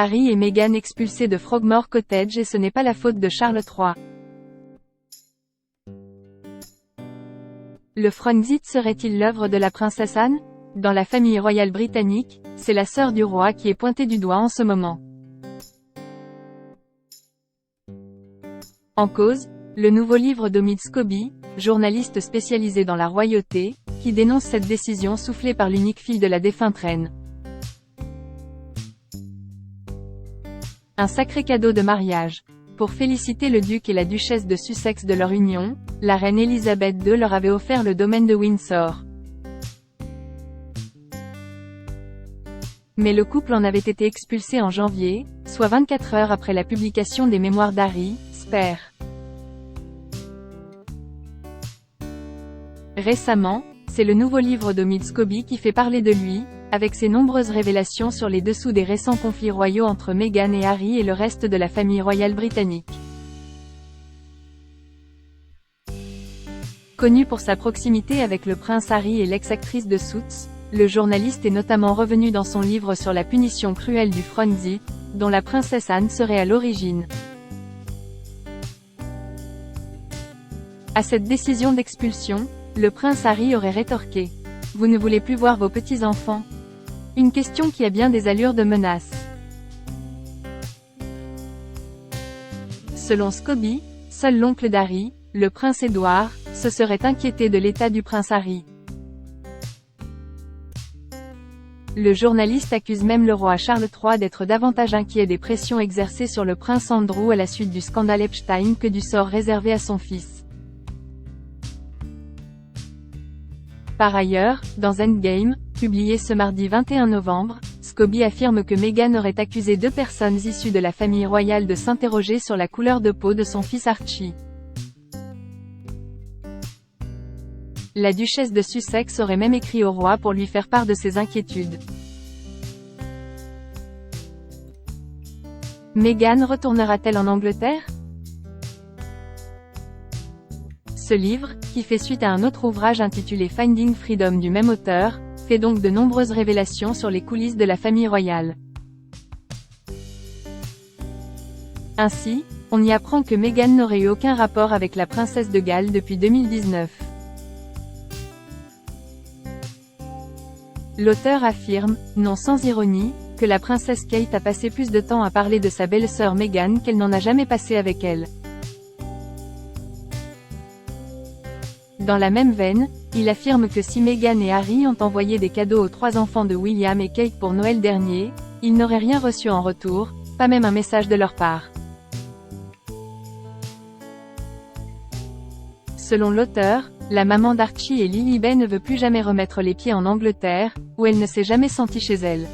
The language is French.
Harry et Meghan expulsés de Frogmore Cottage et ce n'est pas la faute de Charles III. Le Frexit serait-il l'œuvre de la princesse Anne? Dans la famille royale britannique, c'est la sœur du roi qui est pointée du doigt en ce moment. En cause, le nouveau livre d'Omid Scobie, journaliste spécialisé dans la royauté, qui dénonce cette décision soufflée par l'unique fille de la défunte reine. Un sacré cadeau de mariage. Pour féliciter le duc et la duchesse de Sussex de leur union, la reine Elisabeth II leur avait offert le domaine de Windsor. Mais le couple en avait été expulsé en janvier, soit 24 heures après la publication des mémoires d'Harry, Spare. Récemment, c'est le nouveau livre d'Omid Scobie qui fait parler de lui, avec ses nombreuses révélations sur les dessous des récents conflits royaux entre Meghan et Harry et le reste de la famille royale britannique. Connu pour sa proximité avec le prince Harry et l'ex-actrice de Suits, le journaliste est notamment revenu dans son livre sur la punition cruelle du Frexit, dont la princesse Anne serait à l'origine. À cette décision d'expulsion, le prince Harry aurait rétorqué: « Vous ne voulez plus voir vos petits-enfants ?» Une question qui a bien des allures de menace. Selon Scobie, seul l'oncle d'Harry, le prince Édouard, se serait inquiété de l'état du prince Harry. Le journaliste accuse même le roi Charles III d'être davantage inquiet des pressions exercées sur le prince Andrew à la suite du scandale Epstein que du sort réservé à son fils. Par ailleurs, dans Endgame, publié ce mardi 21 novembre, Scobie affirme que Meghan aurait accusé 2 personnes issues de la famille royale de s'interroger sur la couleur de peau de son fils Archie. La duchesse de Sussex aurait même écrit au roi pour lui faire part de ses inquiétudes. Meghan retournera-t-elle en Angleterre? Ce livre, qui fait suite à un autre ouvrage intitulé Finding Freedom du même auteur, fait donc de nombreuses révélations sur les coulisses de la famille royale. Ainsi, on y apprend que Meghan n'aurait eu aucun rapport avec la princesse de Galles depuis 2019. L'auteur affirme, non sans ironie, que la princesse Kate a passé plus de temps à parler de sa belle-sœur Meghan qu'elle n'en a jamais passé avec elle. Dans la même veine, il affirme que si Meghan et Harry ont envoyé des cadeaux aux 3 enfants de William et Kate pour Noël dernier, ils n'auraient rien reçu en retour, pas même un message de leur part. Selon l'auteur, la maman d'Archie et Lily Bay ne veut plus jamais remettre les pieds en Angleterre, où elle ne s'est jamais sentie chez elle.